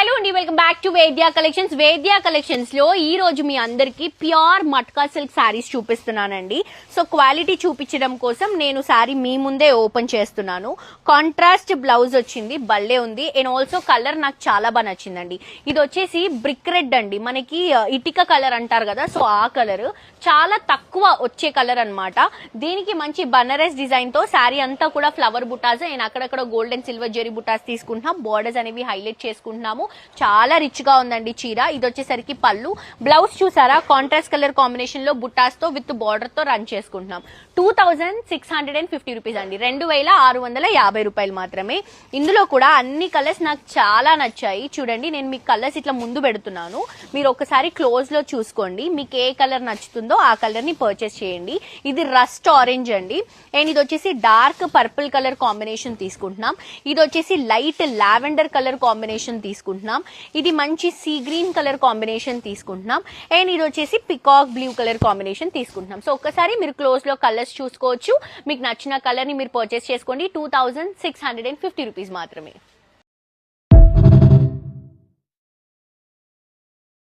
Hello అండి, welcome back to Vedya collections. Vedya collections లో ఈ రోజు మీ అందరికి ప్యూర్ మట్కా సిల్క్ శారీస్ చూపిస్తున్నానండి. సో క్వాలిటీ చూపించడం కోసం నేను శారీ మీ ముందే ఓపెన్ చేస్తున్నాను. కాంట్రాస్ట్ బ్లౌజ్ వచ్చింది, భలే ఉంది. అండ్ ఆల్సో కలర్ నాకు చాలా బాగా నచ్చిందండి. ఇది వచ్చేసి బ్రిక్ రెడ్ అండి, మనకి ఇటిక కలర్ అంటారు కదా, సో ఆ కలర్ చాలా తక్కువ వచ్చే కలర్ అన్నమాట. దీనికి మంచి బనారస్ డిజైన్ తో శారీ అంతా కూడా ఫ్లవర్ బుటాస్ అండ్ అక్కడక్కడ గోల్డ్ అండ్ సిల్వర్ జెరీ బుటాస్ తీసుకుంటున్నాం. బోర్డర్స్ అనేవి హైలైట్ చేసుకుంటున్నాము. చాలా రిచ్ గా ఉందండి చీర. ఇది వచ్చేసరికి పళ్ళు. బ్లౌజ్ చూసారా, కాంట్రాస్ట్ కలర్ కాంబినేషన్ లో బుట్టాస్ తో విత్ బార్డర్ తో రన్ చేసుకుంటున్నాం. 2650 రూపీస్ అండి, 2650 రూపాయలు మాత్రమే. ఇందులో కూడా అన్ని కలర్స్ నాకు చాలా నచ్చాయి. చూడండి, నేను మీకు కలర్స్ ఇట్లా ముందు పెడుతున్నాను, మీరు ఒకసారి క్లోజ్ లో చూసుకోండి. మీకు ఏ కలర్ నచ్చుతుందో ఆ కలర్ ని పర్చేస్ చేయండి. ఇది రస్ట్ ఆరెంజ్ అండి, అండ్ ఇది వచ్చేసి డార్క్ పర్పుల్ కలర్ కాంబినేషన్ తీసుకుంటున్నాం. ఇది వచ్చేసి లైట్ లావెండర్ కలర్ కాంబినేషన్ తీసుకుంటున్నాం. ఇది మంచి సీ గ్రీన్ కలర్ కాంబినేషన్ తీసుకుంటున్నాం. అండ్ ఇది వచ్చేసి పికాక్ బ్లూ కలర్ కాంబినేషన్ తీసుకుంటున్నాం. సో ఒక్కసారి మీరు క్లోజ్ లో కలర్స్ చూసుకోవచ్చు. మీకు నచ్చిన కలర్ ని మీరు పర్చేస్ చేసుకోండి. 2650 రూపీస్ మాత్రమే.